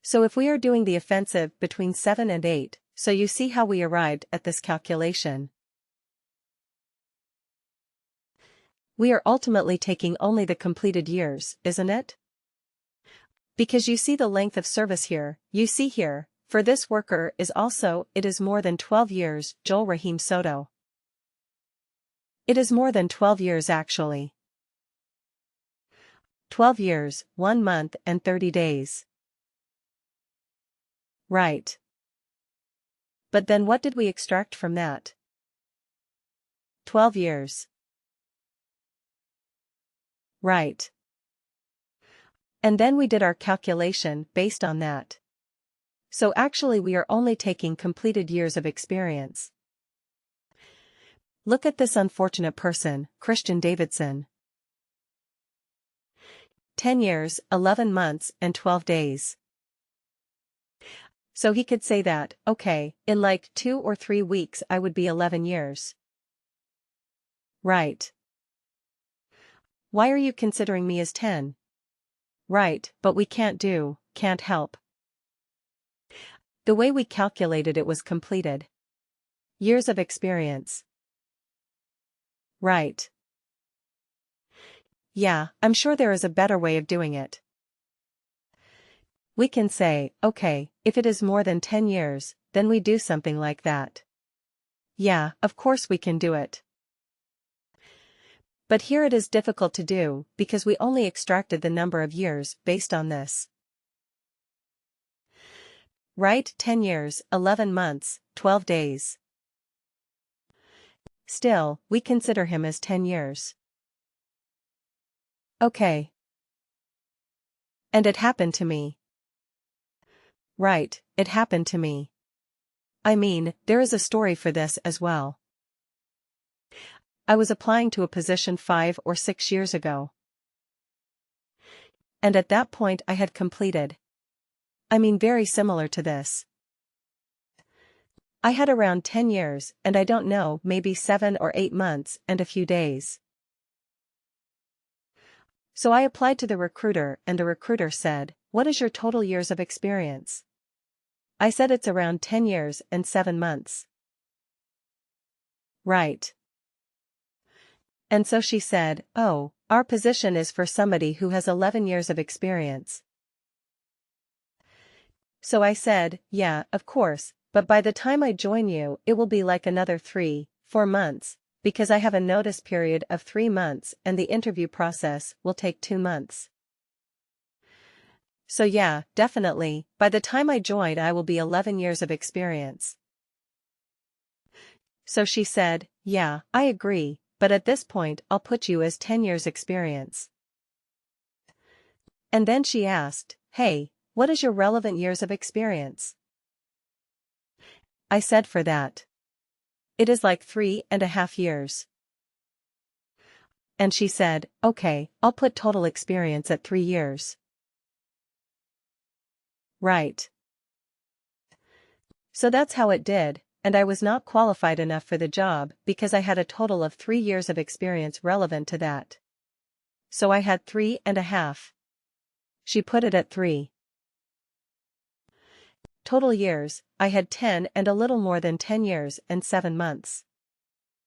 So if we are doing the offensive between 7 and 8, so you see how we arrived at this calculation. We are ultimately taking only the completed years, isn't it? Because you see the length of service here, you see here, for this worker is also, it is more than 12 years, Joel Rahim Soto. It is more than 12 years actually. 12 years, 1 month and 30 days. Right. But then what did we extract from that? 12 years. Right. And then we did our calculation based on that. So actually we are only taking completed years of experience. Look at this unfortunate person, Christian Davidson. 10 years, 11 months and 12 days. So he could say that, okay, in like 2 or 3 weeks I would be 11 years. Right. Why are you considering me as 10? Right, but we can't help. The way we calculated it was completed years of experience. Right. Yeah, I'm sure there is a better way of doing it. We can say, okay, if it is more than 10 years, then we do something like that. Yeah, of course we can do it. But here it is difficult to do, because we only extracted the number of years based on this. Right, 10 years, 11 months, 12 days. Still, we consider him as 10 years. Okay. And it happened to me. Right, it happened to me. I mean, there is a story for this as well. I was applying to a position 5 or 6 years ago. And at that point I had completed. I mean very similar to this. I had around 10 years and I don't know, maybe 7 or 8 months and a few days. So I applied to the recruiter and the recruiter said, "What is your total years of experience?" I said it's around 10 years and 7 months. Right. And so she said, "Oh, our position is for somebody who has 11 years of experience." So I said, "Yeah, of course, but by the time I join you it will be like another 3-4 months, because I have a notice period of 3 months and the interview process will take 2 months. So yeah, definitely, by the time I join I will be 11 years of experience." So she said, "Yeah, I agree, but at this point I'll put you as 10 years experience." And then she asked, "Hey, what is your relevant years of experience?" I said for that. It is like 3.5 years. And she said, "Okay, I'll put total experience at 3 years." Right. So that's how it did, and I was not qualified enough for the job because I had a total of 3 years of experience relevant to that. So I had 3.5. She put it at 3. Total years, I had 10 and a little more than 10 years and 7 months.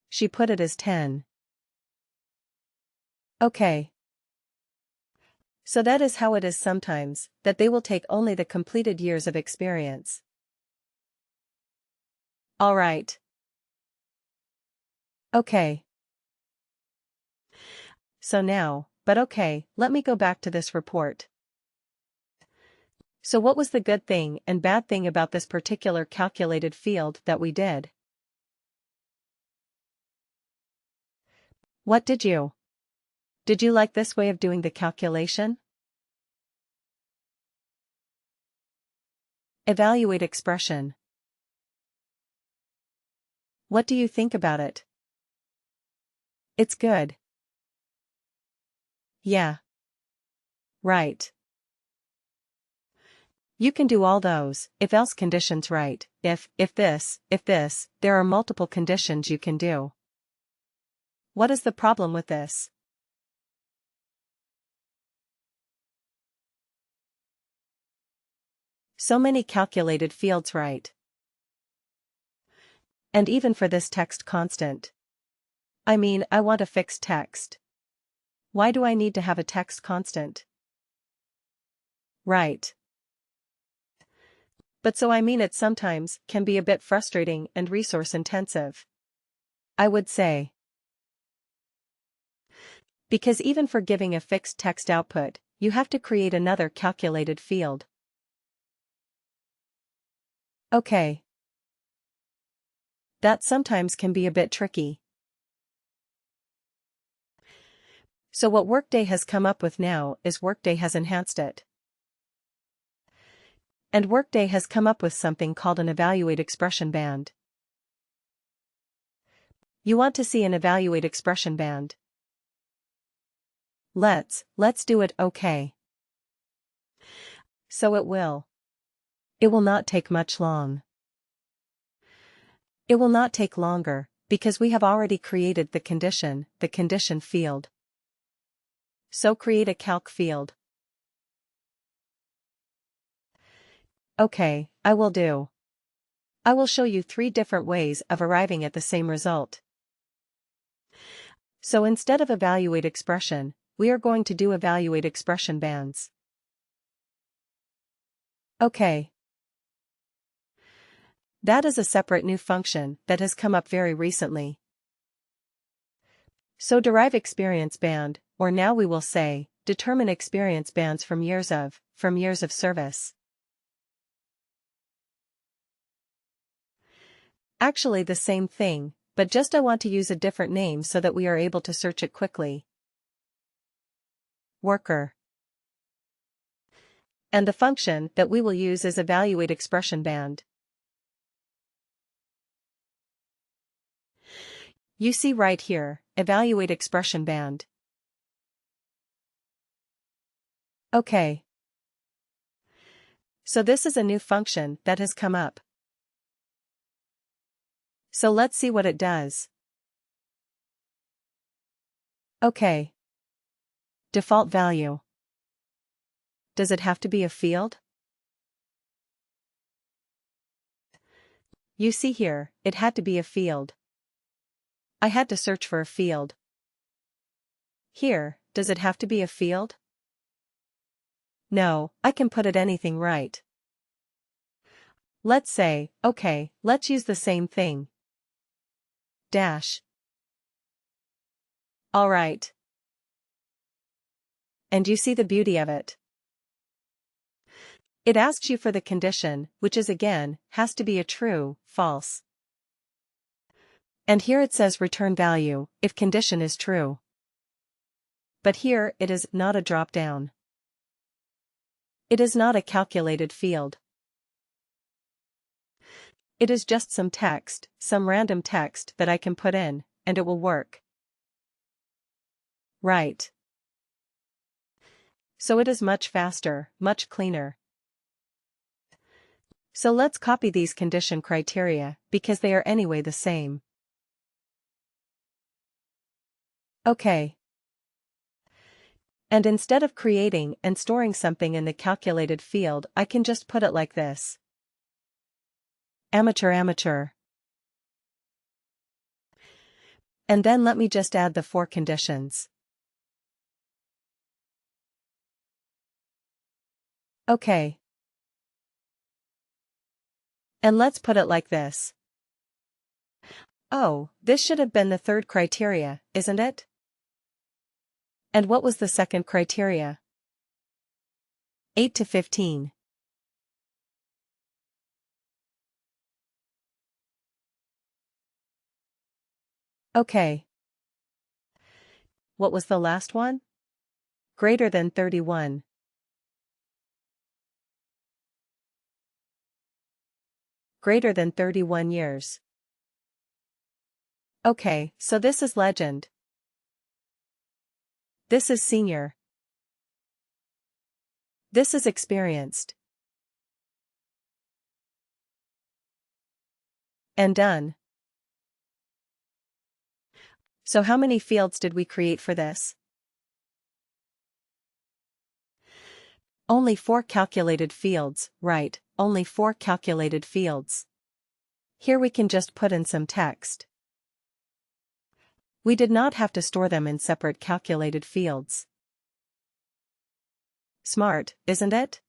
She put it as 10. Okay. So that is how it is sometimes, that they will take only the completed years of experience. All right. Okay. So now, but okay, let me go back to this report. So what was the good thing and bad thing about this particular calculated field that we did? What did you? Did you like this way of doing the calculation? Evaluate expression. What do you think about it? It's good. Yeah. Right. You can do all those if-else conditions right. If this, there are multiple conditions you can do. What is the problem with this? So many calculated fields, right? And even for this text constant. I mean, I want a fixed text. Why do I need to have a text constant? Right. But so I mean it sometimes can be a bit frustrating and resource intensive. I would say. Because even for giving a fixed text output, you have to create another calculated field. Okay. That sometimes can be a bit tricky. So what Workday has come up with now is Workday has enhanced it. And Workday has come up with something called an evaluate expression band. You want to see an evaluate expression band? Let's do it, okay. So it will. It will not take much long. It will not take longer, because we have already created the condition field. So create a calc field. Okay, I will do. I will show you 3 different ways of arriving at the same result. So instead of evaluate expression, we are going to do evaluate expression bands. Okay. That is a separate new function that has come up very recently. So derive experience band, or now we will say, determine experience bands from years of service. Actually the same thing, but just I want to use a different name so that we are able to search it quickly. Worker. And the function that we will use is evaluate expression band. You see right here, evaluate expression band. Okay. So this is a new function that has come up. So let's see what it does. Okay. Default value. Does it have to be a field? You see here, it had to be a field. I had to search for a field. Here, does it have to be a field? No, I can put it anything right. Let's say, okay, let's use the same thing. Dash. Alright. And you see the beauty of it. It asks you for the condition, which is again, has to be a true, false. And here it says return value, if condition is true. But here it is not a drop-down. It is not a calculated field. It is just some text, some random text that I can put in, and it will work. Right. So it is much faster, much cleaner. So let's copy these condition criteria, because they are anyway the same. Okay. And instead of creating and storing something in the calculated field, I can just put it like this. Amateur. And then let me just add the 4 conditions. Okay. And let's put it like this. Oh, this should have been the 3rd criteria, isn't it? And what was the 2nd criteria? 8 to 15. Okay. What was the last one? Greater than 31. Greater than 31 years. Okay, so this is legend. This is senior. This is experienced. And done. So how many fields did we create for this? Only 4 calculated fields, right, only 4 calculated fields. Here we can just put in some text. We did not have to store them in separate calculated fields. Smart, isn't it?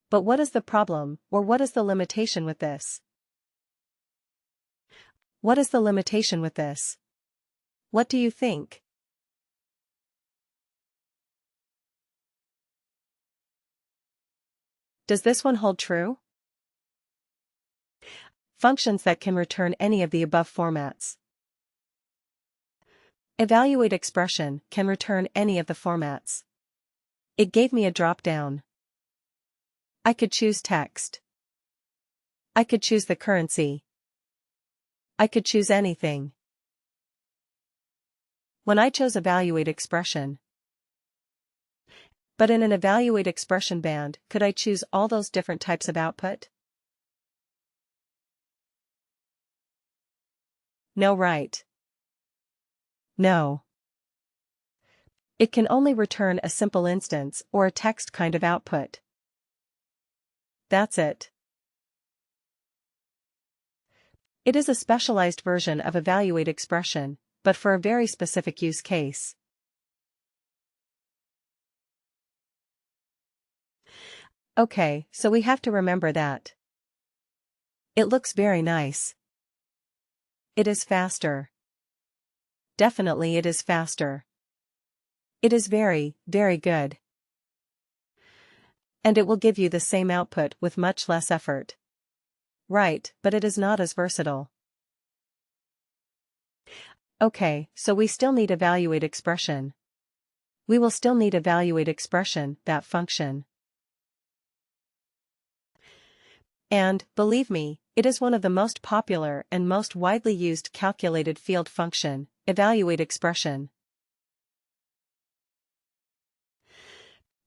But what is the problem, or what is the limitation with this? What is the limitation with this? What do you think? Does this one hold true? Functions that can return any of the above formats. Evaluate expression can return any of the formats. It gave me a drop-down. I could choose text. I could choose the currency. I could choose anything. When I chose evaluate expression. But in an evaluate expression band, could I choose all those different types of output? No, right? No. It can only return a simple instance or a text kind of output. That's it. It is a specialized version of evaluate expression, but for a very specific use case. Okay, so we have to remember that. It looks very nice. It is faster. Definitely it is faster. It is very, very good. And it will give you the same output with much less effort. Right, but it is not as versatile. Okay, so we still need evaluate expression. We will still need evaluate expression, that function. And, believe me, it is one of the most popular and most widely used calculated field function, evaluate expression.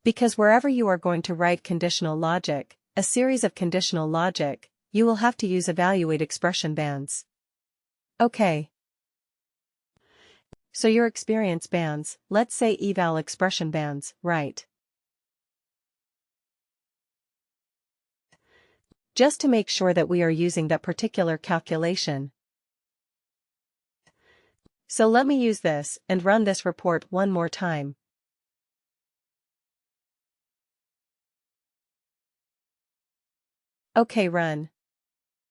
Because wherever you are going to write conditional logic, a series of conditional logic, you will have to use evaluate expression bands. Okay. So your experience bands, let's say eval expression bands, right? Just to make sure that we are using that particular calculation. So let me use this and run this report one more time. Okay, run.